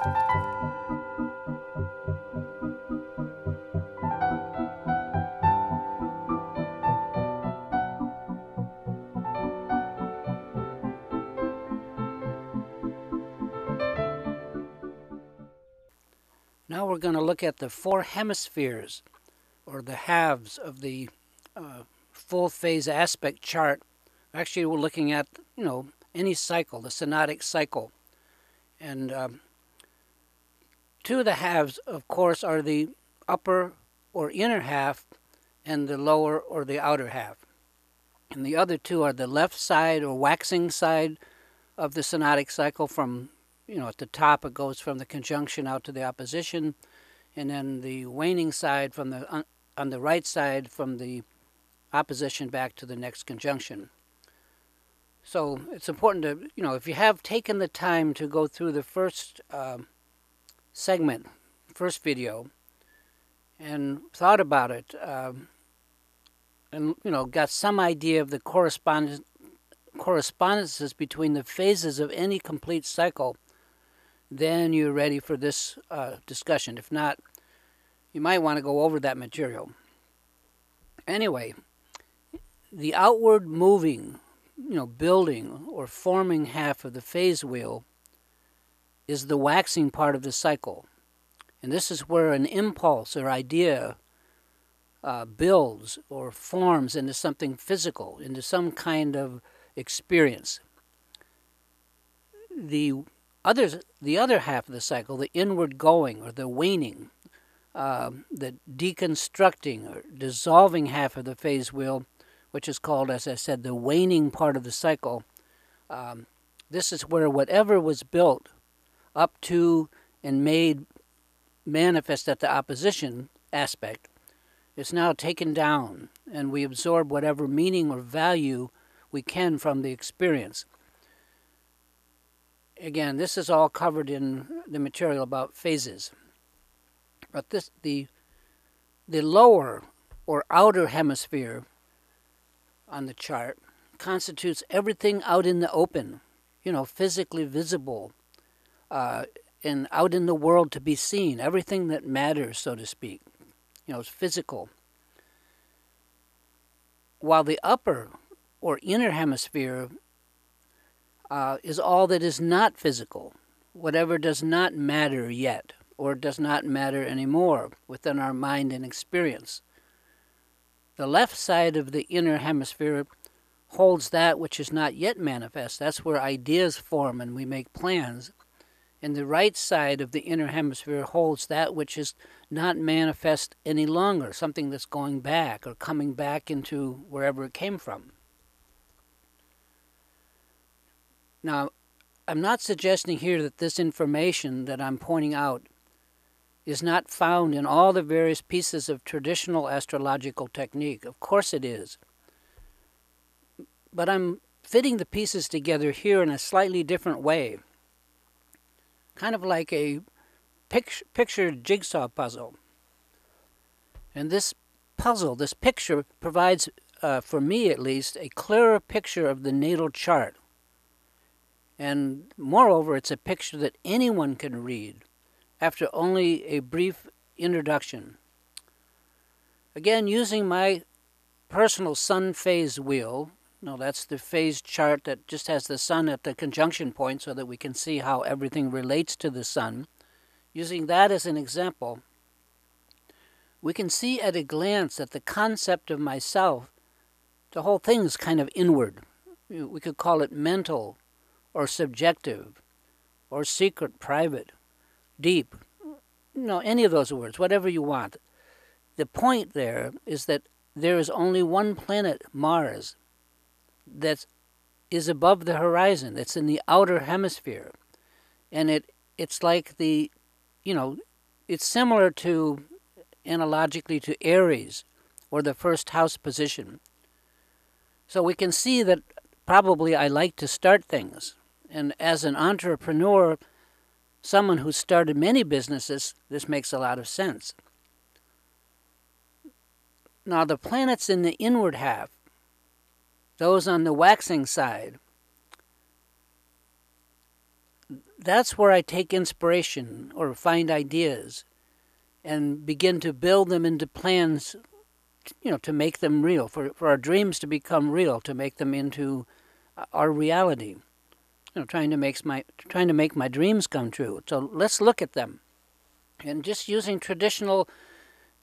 Now we're going to look at the four hemispheres, or the halves of the full phase aspect chart. Actually, we're looking at, any cycle, the synodic cycle. And two of the halves, of course, are the upper or inner half and the lower or the outer half. And the other two are the left side or waxing side of the synodic cycle. From, at the top it goes from the conjunction out to the opposition, and then the waning side from the on the right side from the opposition back to the next conjunction. So it's important to, if you have taken the time to go through the first segment, first video, and thought about it, and, got some idea of the correspondences between the phases of any complete cycle, then you're ready for this discussion. If not, you might want to go over that material. Anyway, the outward moving, building or forming half of the phase wheel is the waxing part of the cycle. And this is where an impulse or idea builds or forms into something physical, into some kind of experience. The other half of the cycle, the inward going or the waning, the deconstructing or dissolving half of the phase wheel, which is called, as I said, the waning part of the cycle. This is where whatever was built up to and made manifest at the opposition aspect is now taken down, and we absorb whatever meaning or value we can from the experience. Again, this is all covered in the material about phases. But the lower or outer hemisphere on the chart constitutes everything out in the open, physically visible, and out in the world to be seen, everything that matters, so to speak. It's physical. While the upper or inner hemisphere is all that is not physical, whatever does not matter yet, or does not matter anymore within our mind and experience. The left side of the inner hemisphere holds that which is not yet manifest. That's where ideas form and we make plans. And the right side of the inner hemisphere holds that which is not manifest any longer, something that's going back or coming back into wherever it came from. Now, I'm not suggesting here that this information that I'm pointing out is not found in all the various pieces of traditional astrological technique. Of course it is. But I'm fitting the pieces together here in a slightly different way. Kind of like a picture jigsaw puzzle. And this puzzle, this picture, provides, for me at least, a clearer picture of the natal chart. And moreover, it's a picture that anyone can read after only a brief introduction. Again, using my personal sun phase wheel, that's the phase chart that just has the sun at the conjunction point so that we can see how everything relates to the sun. Using that as an example, we can see at a glance that the concept of myself, the whole thing is kind of inward. We could call it mental, or subjective, or secret, private, deep, any of those words, whatever you want. The point there is that there is only one planet, Mars, that is above the horizon, that's in the outer hemisphere. And it's like it's similar to, analogically to Aries, or the first house position. So we can see that probably I like to start things. And as an entrepreneur, someone who started many businesses, this makes a lot of sense. Now, the planets in the inward half, those on the waxing side, that's where I take inspiration or find ideas and begin to build them into plans, to make them real, for our dreams to become real, to make them into our reality. Trying to make my dreams come true. So let's look at them. And just using traditional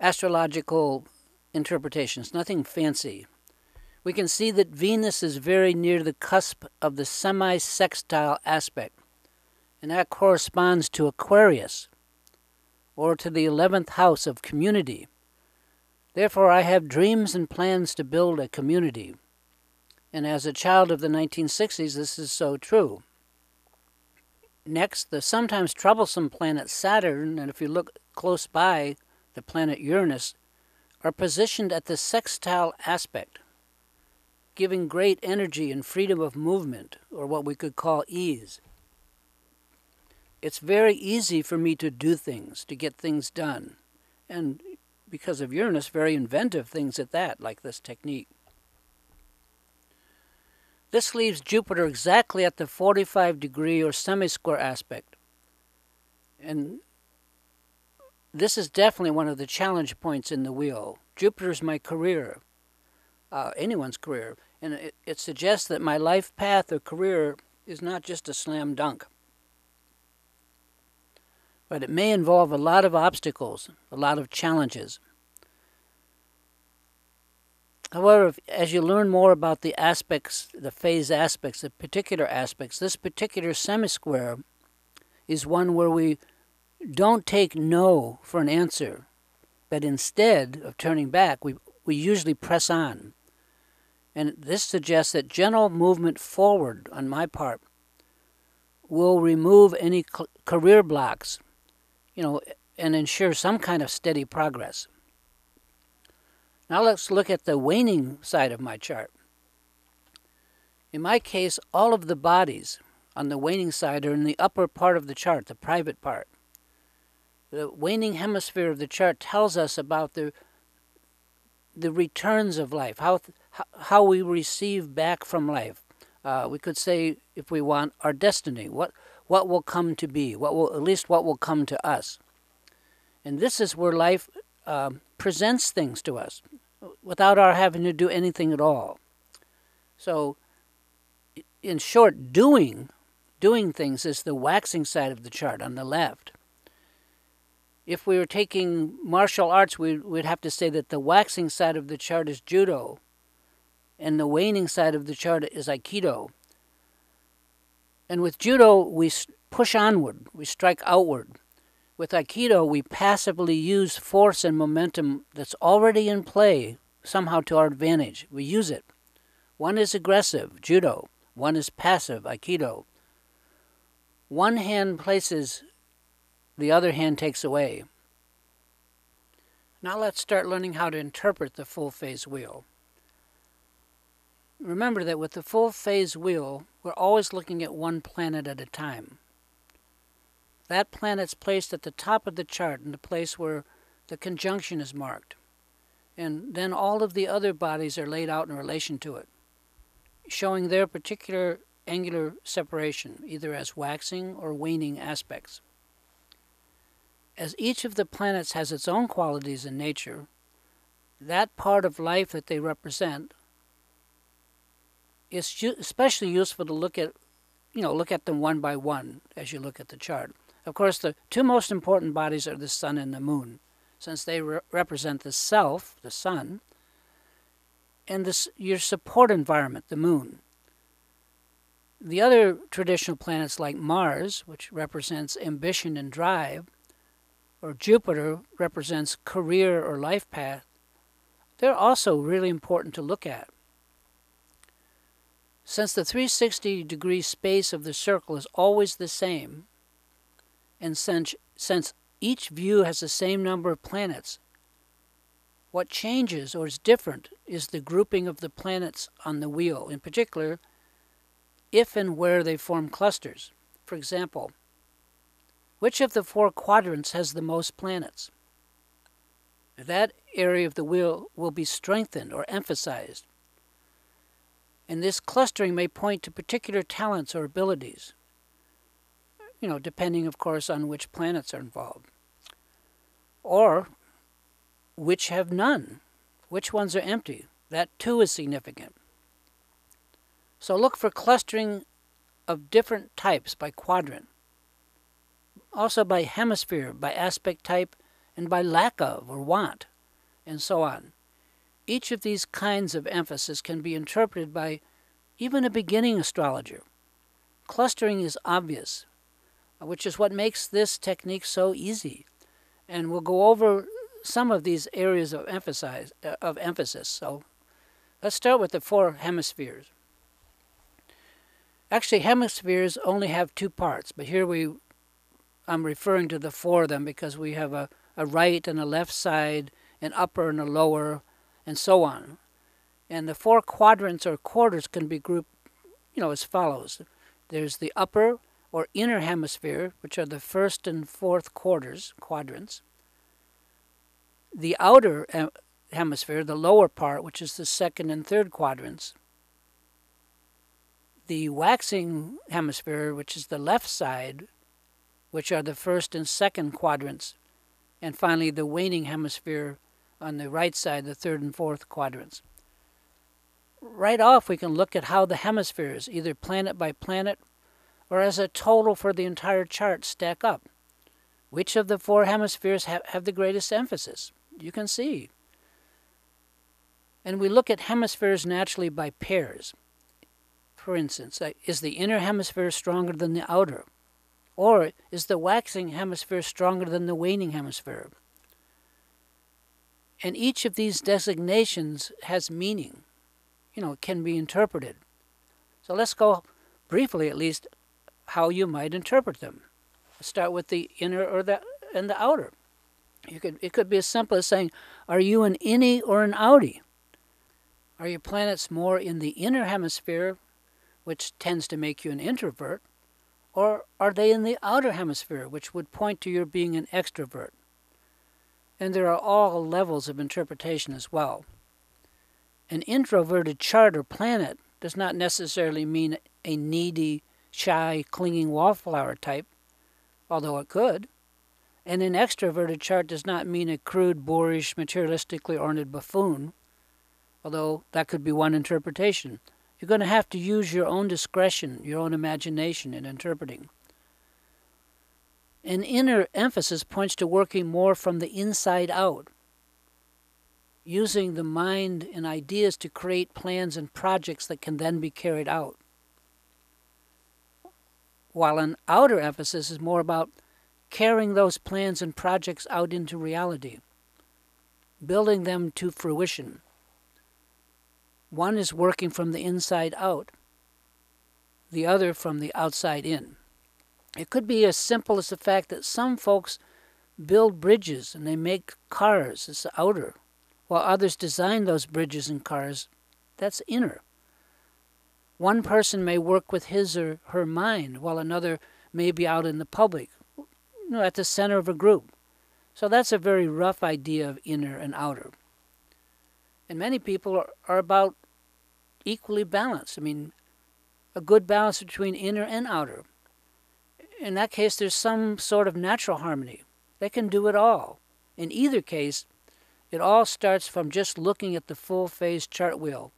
astrological interpretations, nothing fancy. We can see that Venus is very near the cusp of the semi-sextile aspect, and that corresponds to Aquarius, or to the 11th house of community. Therefore, I have dreams and plans to build a community. And as a child of the 1960s, this is so true. Next, the sometimes troublesome planet Saturn, and if you look close by, the planet Uranus, are positioned at the sextile aspect, giving great energy and freedom of movement, or what we could call ease. It's very easy for me to do things, to get things done, and because of Uranus, very inventive things at that, like this technique. This leaves Jupiter exactly at the 45-degree or semi-square aspect. And this is definitely one of the challenge points in the wheel. Jupiter's my career, anyone's career. And it suggests that my life path or career is not just a slam dunk. But it may involve a lot of obstacles, a lot of challenges. However, as you learn more about the aspects, the phase aspects, the particular aspects, this particular semisquare is one where we don't take no for an answer, but instead of turning back, we usually press on. And this suggests that general movement forward on my part will remove any career blocks, and ensure some kind of steady progress. Now let's look at the waning side of my chart. In my case, all of the bodies on the waning side are in the upper part of the chart, the private part. The waning hemisphere of the chart tells us about the returns of life, how we receive back from life. We could say, if we want, our destiny, what will come to be, what will come to us. And this is where life presents things to us without our having to do anything at all. So, in short, doing things is the waxing side of the chart on the left. If we were taking martial arts, we'd have to say that the waxing side of the chart is judo, and the waning side of the chart is aikido. And with judo, we push onward, we strike outward. With aikido, we passively use force and momentum that's already in play somehow to our advantage. We use it. One is aggressive, judo. One is passive, aikido. One hand places, the other hand takes away. Now let's start learning how to interpret the full phase wheel. Remember that with the full phase wheel, we're always looking at one planet at a time. That planet's placed at the top of the chart in the place where the conjunction is marked. And then all of the other bodies are laid out in relation to it, showing their particular angular separation, either as waxing or waning aspects. As each of the planets has its own qualities in nature, that part of life that they represent is especially useful to look at them one by one as you look at the chart. Of course, the two most important bodies are the sun and the moon, since they represent the self, the sun, and your support environment, the moon. The other traditional planets like Mars, which represents ambition and drive, or Jupiter represents career or life path, they're also really important to look at. Since the 360-degree space of the circle is always the same, and since each view has the same number of planets, what changes or is different is the grouping of the planets on the wheel, in particular, if and where they form clusters. For example, which of the four quadrants has the most planets? That area of the wheel will be strengthened or emphasized. And this clustering may point to particular talents or abilities. depending, of course, on which planets are involved. Or which have none. Which ones are empty? That too is significant. So look for clustering of different types by quadrant. Also by hemisphere, by aspect type, and by lack of or want, and so on. Each of these kinds of emphasis can be interpreted by even a beginning astrologer. Clustering is obvious, which is what makes this technique so easy. And we'll go over some of these areas of emphasis. So let's start with the 4 hemispheres. Actually, hemispheres only have 2 parts, but here I'm referring to the 4 of them because we have a right and a left side, an upper and a lower, and so on. And the 4 quadrants or quarters can be grouped, as follows. There's the upper or inner hemisphere, which are the 1st and 4th quadrants. The outer hemisphere, the lower part, which is the 2nd and 3rd quadrants. The waxing hemisphere, which is the left side, which are the 1st and 2nd quadrants. And finally, the waning hemisphere on the right side, the 3rd and 4th quadrants. Right off, we can look at how the hemispheres, either planet by planet or as a total for the entire chart, stack up. Which of the 4 hemispheres have the greatest emphasis? You can see. And we look at hemispheres naturally by pairs. For instance, is the inner hemisphere stronger than the outer? Or is the waxing hemisphere stronger than the waning hemisphere? And each of these designations has meaning. It can be interpreted. So let's go briefly, at least, how you might interpret them. Let's start with the inner and the outer. It could be as simple as saying, are you an innie or an outie? Are your planets more in the inner hemisphere, which tends to make you an introvert, or are they in the outer hemisphere, which would point to your being an extrovert? And there are all levels of interpretation as well. An introverted chart or planet does not necessarily mean a needy, shy, clinging wallflower type, although it could. And an extroverted chart does not mean a crude, boorish, materialistically oriented buffoon, although that could be one interpretation. You're going to have to use your own discretion, your own imagination in interpreting. An inner emphasis points to working more from the inside out, using the mind and ideas to create plans and projects that can then be carried out. While an outer emphasis is more about carrying those plans and projects out into reality, building them to fruition. One is working from the inside out, the other from the outside in. It could be as simple as the fact that some folks build bridges and they make cars, it's the outer, while others design those bridges and cars, that's inner. One person may work with his or her mind, while another may be out in the public, at the center of a group. So that's a very rough idea of inner and outer. And many people are about equally balanced. A good balance between inner and outer. In that case, there's some sort of natural harmony. They can do it all. In either case, it all starts from just looking at the full phase chart wheel,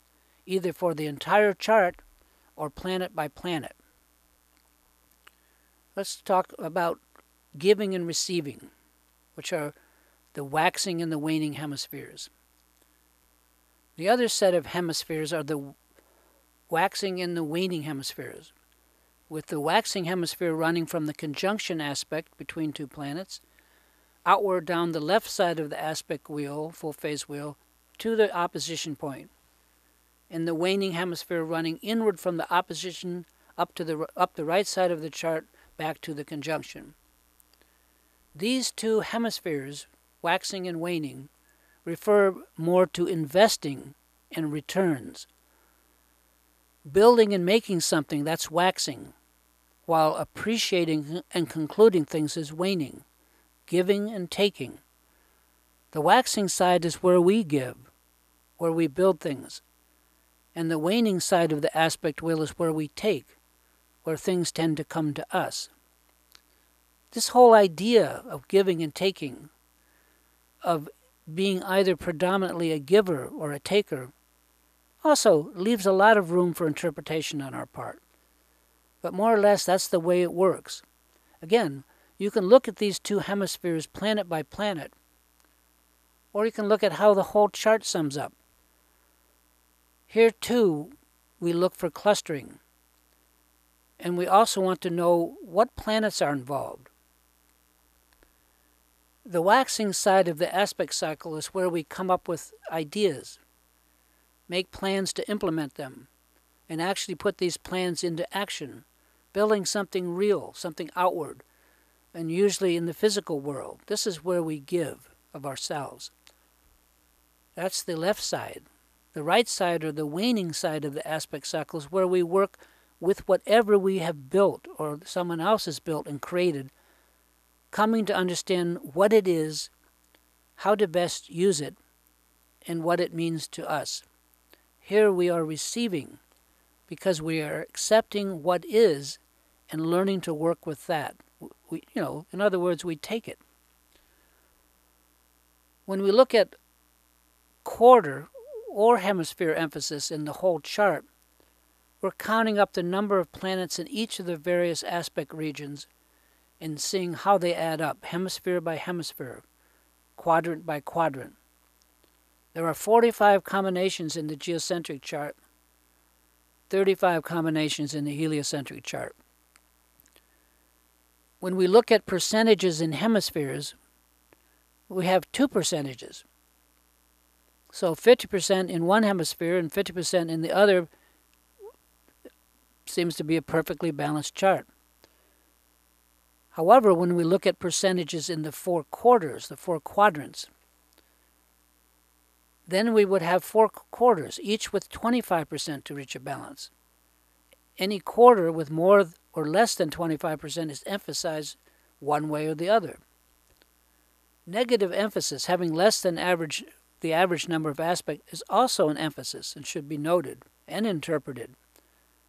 either for the entire chart or planet by planet. Let's talk about giving and receiving, which are the waxing and the waning hemispheres. The other set of hemispheres are the waxing and the waning hemispheres, with the waxing hemisphere running from the conjunction aspect between 2 planets outward down the left side of the aspect wheel, full phase wheel, to the opposition point, and the waning hemisphere running inward from the opposition up the right side of the chart back to the conjunction. These 2 hemispheres, waxing and waning, refer more to investing and returns. Building and making something, that's waxing, while appreciating and concluding things is waning, giving and taking. The waxing side is where we give, where we build things, and the waning side of the aspect wheel is where we take, where things tend to come to us. This whole idea of giving and taking, of being either predominantly a giver or a taker, also leaves a lot of room for interpretation on our part. But more or less, that's the way it works. Again, you can look at these two hemispheres planet by planet, or you can look at how the whole chart sums up. Here, too, we look for clustering. And we also want to know what planets are involved. The waxing side of the aspect cycle is where we come up with ideas, make plans to implement them, and actually put these plans into action, building something real, something outward, and usually in the physical world. This is where we give of ourselves. That's the left side. The right side, or the waning side of the aspect cycle, is where we work with whatever we have built or someone else has built and created, coming to understand what it is, how to best use it, and what it means to us. Here we are receiving because we are accepting what is and learning to work with that. In other words, we take it. When we look at quarter or hemisphere emphasis in the whole chart, we're counting up the number of planets in each of the various aspect regions and seeing how they add up, hemisphere by hemisphere, quadrant by quadrant. There are 45 combinations in the geocentric chart, 35 combinations in the heliocentric chart. When we look at percentages in hemispheres, we have 2 percentages. So 50% in one hemisphere and 50% in the other seems to be a perfectly balanced chart. However, when we look at percentages in the 4 quarters, the 4 quadrants, then we would have 4 quarters, each with 25% to reach a balance. Any quarter with more or less than 25% is emphasized one way or the other. Negative emphasis, having less than the average number of aspects, is also an emphasis and should be noted and interpreted.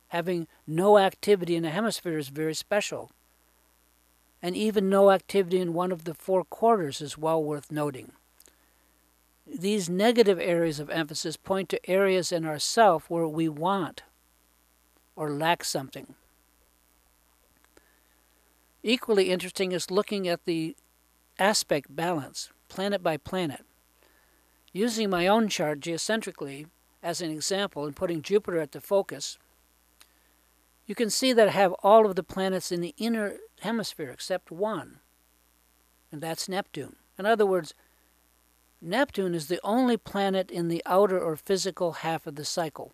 Having no activity in a hemisphere is very special. And even no activity in one of the 4 quarters is well worth noting. These negative areas of emphasis point to areas in ourself where we want or lack something. Equally interesting is looking at the aspect balance, planet by planet. Using my own chart geocentrically as an example and putting Jupiter at the focus, you can see that I have all of the planets in the inner hemisphere except one, and that's Neptune. In other words, Neptune is the only planet in the outer or physical half of the cycle.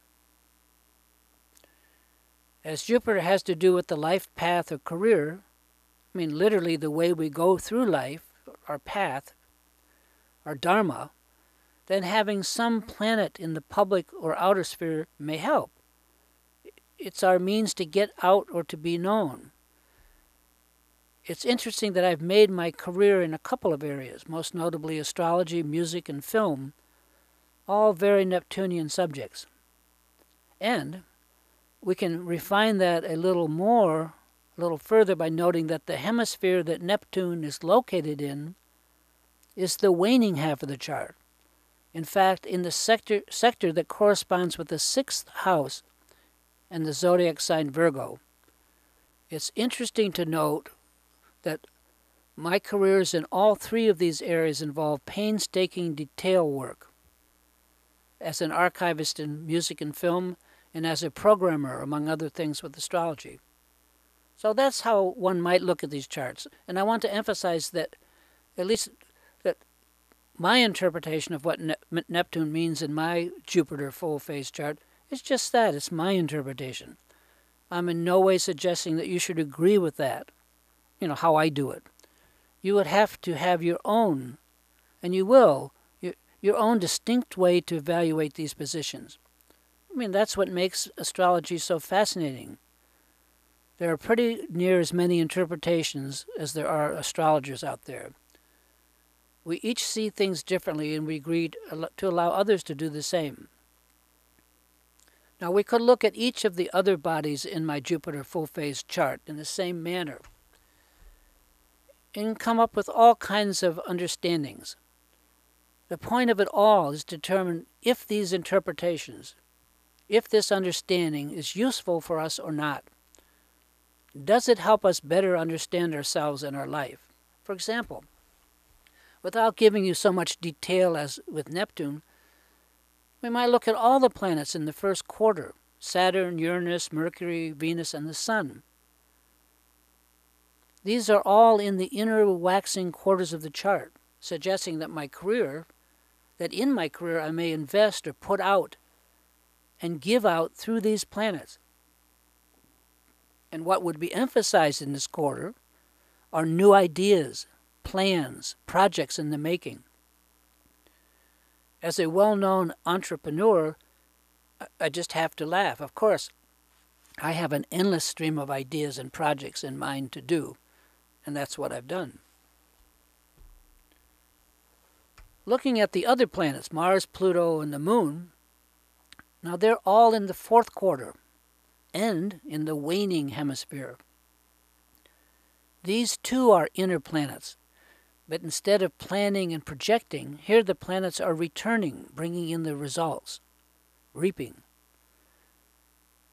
As Jupiter has to do with the life path or career, literally the way we go through life, our path, our dharma, then having some planet in the public or outer sphere may help. It's our means to get out or to be known. It's interesting that I've made my career in a couple of areas, most notably astrology, music, and film, all very Neptunian subjects. And we can refine that a little further by noting that the hemisphere that Neptune is located in is the waning half of the chart. In fact, in the sector that corresponds with the 6th house and the zodiac sign Virgo. It's interesting to note that my careers in all 3 of these areas involve painstaking detail work as an archivist in music and film and as a programmer, among other things, with astrology. So that's how one might look at these charts. And I want to emphasize that at least that my interpretation of what Neptune means in my Jupiter full phase chart is just that. It's my interpretation. I'm in no way suggesting that you should agree with that, how I do it. You would have to have your own, and you will, your own distinct way to evaluate these positions. That's what makes astrology so fascinating. There are pretty near as many interpretations as there are astrologers out there. We each see things differently, and we agree to allow others to do the same. Now, we could look at each of the other bodies in my Jupiter full phase chart in the same manner. and come up with all kinds of understandings. The point of it all is to determine if these interpretations, if this understanding is useful for us or not. Does it help us better understand ourselves and our life? For example, without giving you so much detail as with Neptune, we might look at all the planets in the first quarter: Saturn, Uranus, Mercury, Venus, and the Sun. These are all in the inner waxing quarters of the chart, suggesting that in my career I may invest or put out and give out through these planets. And what would be emphasized in this quarter are new ideas, plans, projects in the making. As a well-known entrepreneur, I just have to laugh. Of course, I have an endless stream of ideas and projects in mind to do, and that's what I've done. Looking at the other planets, Mars, Pluto, and the Moon, now they're all in the fourth quarter and in the Waning Hemisphere. These too are inner planets, but instead of planning and projecting, here the planets are returning, bringing in the results, reaping.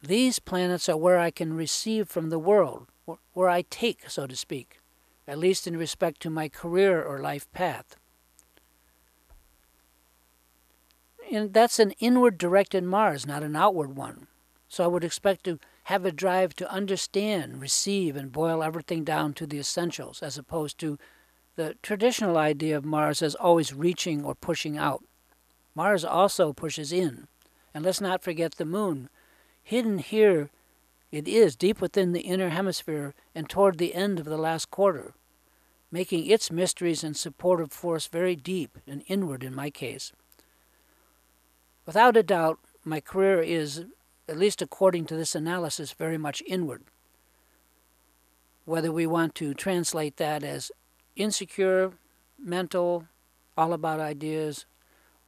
These planets are where I can receive from the world, where I take, so to speak, at least in respect to my career or life path. And that's an inward-directed Mars, not an outward one. So I would expect to have a drive to understand, receive, and boil everything down to the essentials, as opposed to the traditional idea of Mars as always reaching or pushing out. Mars also pushes in. And let's not forget the Moon. Hidden here, it is deep within the inner hemisphere and toward the end of the last quarter, making its mysteries and supportive force very deep and inward in my case. Without a doubt, my career is, at least according to this analysis, very much inward. Whether we want to translate that as insecure, mental, all about ideas,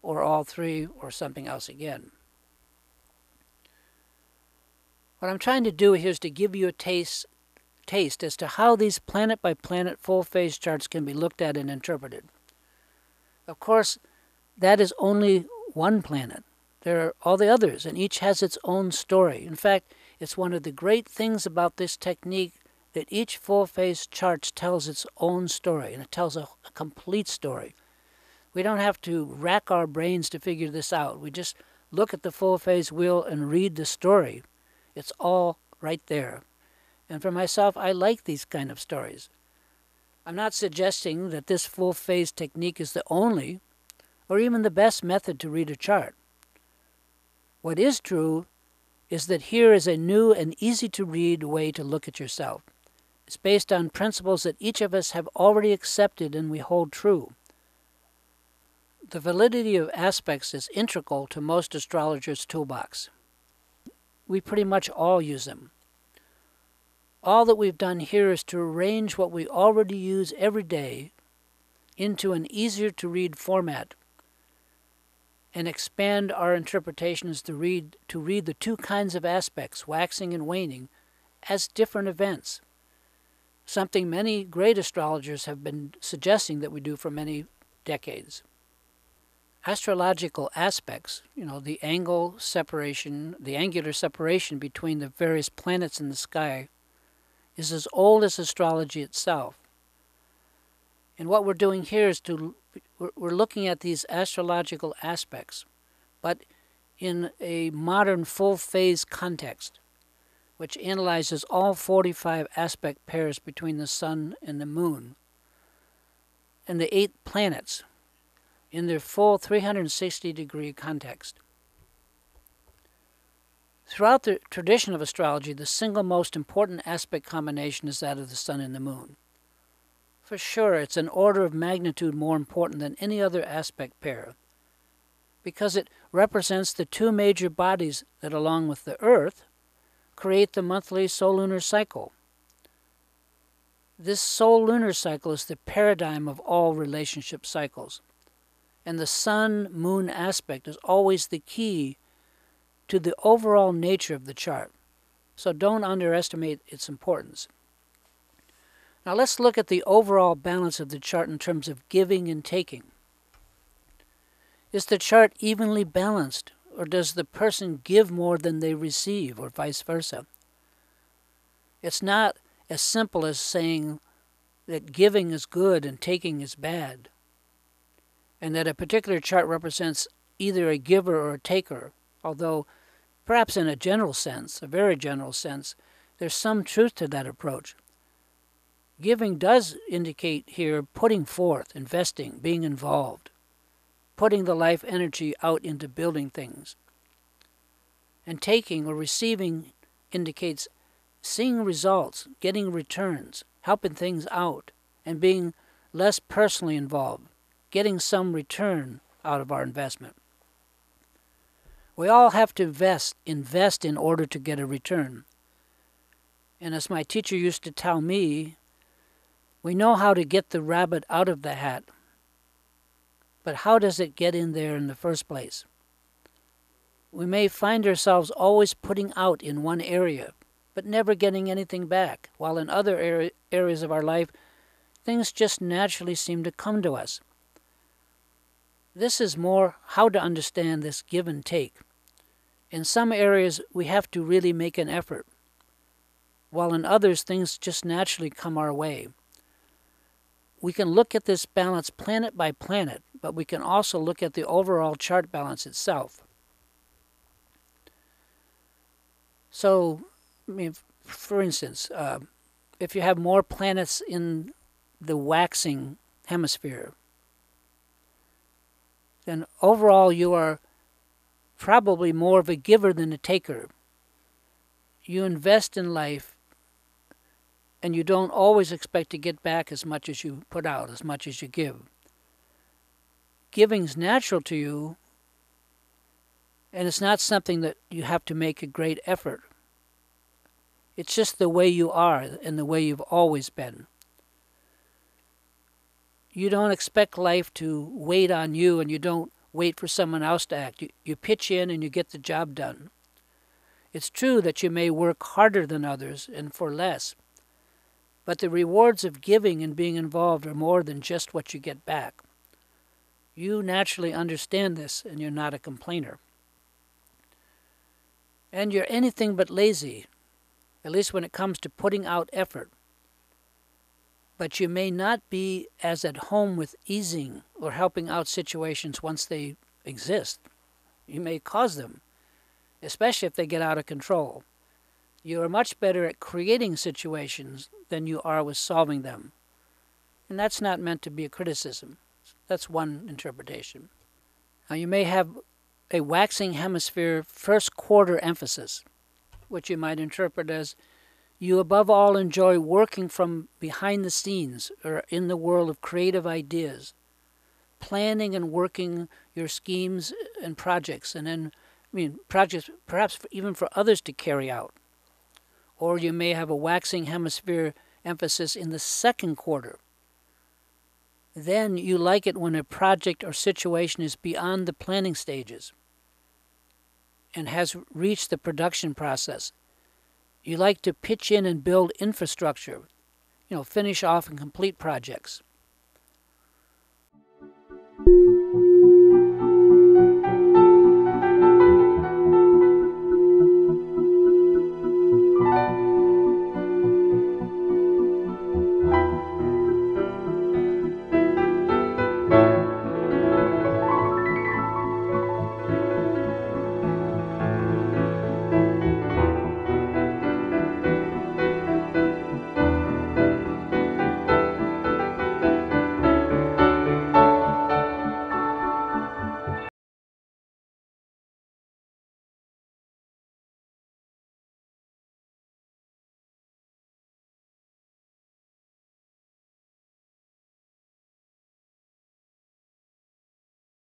or all three, or something else again. What I'm trying to do here is to give you a taste as to how these planet-by-planet full-phase charts can be looked at and interpreted. Of course, that is only one planet. There are all the others, and each has its own story. In fact, it's one of the great things about this technique that each full-phase chart tells its own story, and it tells a complete story. We don't have to rack our brains to figure this out. We just look at the full-phase wheel and read the story. It's all right there. And for myself, I like these kind of stories. I'm not suggesting that this full-phase technique is the only or even the best method to read a chart. What is true is that here is a new and easy-to-read way to look at yourself. It's based on principles that each of us have already accepted and we hold true. The validity of aspects is integral to most astrologers' toolbox. We pretty much all use them. All that we've done here is to arrange what we already use every day into an easier-to-read format and expand our interpretations to read the two kinds of aspects, waxing and waning, as different events, something many great astrologers have been suggesting that we do for many decades. Astrological aspects, the angular separation between the various planets in the sky, is as old as astrology itself. And what we're doing here is we're looking at these astrological aspects, but in a modern full-phase context, which analyzes all 45 aspect pairs between the Sun and the Moon, and the 8 planets in their full 360-degree context. Throughout the tradition of astrology, the single most important aspect combination is that of the Sun and the Moon. For sure, it's an order of magnitude more important than any other aspect pair, because it represents the two major bodies that, along with the Earth, create the monthly solar-lunar cycle. This solar-lunar cycle is the paradigm of all relationship cycles, and the Sun-Moon aspect is always the key to the overall nature of the chart, so don't underestimate its importance. Now let's look at the overall balance of the chart in terms of giving and taking. Is the chart evenly balanced, or does the person give more than they receive, or vice versa? It's not as simple as saying that giving is good and taking is bad, and that a particular chart represents either a giver or a taker, although perhaps in a general sense, a very general sense, there's some truth to that approach. Giving does indicate here putting forth, investing, being involved, putting the life energy out into building things. And taking or receiving indicates seeing results, getting returns, helping things out, and being less personally involved, getting some return out of our investment. We all have to invest in order to get a return. And as my teacher used to tell me, we know how to get the rabbit out of the hat, but how does it get in there in the first place? We may find ourselves always putting out in one area, but never getting anything back, while in other areas of our life, things just naturally seem to come to us. This is more how to understand this give and take. In some areas, we have to really make an effort, while in others, things just naturally come our way. We can look at this balance planet by planet, but we can also look at the overall chart balance itself. So, for instance, if you have more planets in the waxing hemisphere, then overall you are probably more of a giver than a taker. You invest in life, and you don't always expect to get back as much as you put out, as much as you give. Giving's natural to you, and it's not something that you have to make a great effort. It's just the way you are and the way you've always been. You don't expect life to wait on you, and you don't wait for someone else to act. You pitch in and you get the job done. It's true that you may work harder than others and for less, but the rewards of giving and being involved are more than just what you get back. You naturally understand this, and you're not a complainer. And you're anything but lazy, at least when it comes to putting out effort. But you may not be as at home with easing or helping out situations once they exist. You may cause them, especially if they get out of control. You are much better at creating situations than you are with solving them. And that's not meant to be a criticism. That's one interpretation. Now, you may have a waxing hemisphere first quarter emphasis, which you might interpret as you above all enjoy working from behind the scenes or in the world of creative ideas, planning and working your schemes and projects, and then projects perhaps even for others to carry out. Or you may have a waxing hemisphere emphasis in the second quarter. Then you like it when a project or situation is beyond the planning stages and has reached the production process. You like to pitch in and build infrastructure, finish off and complete projects.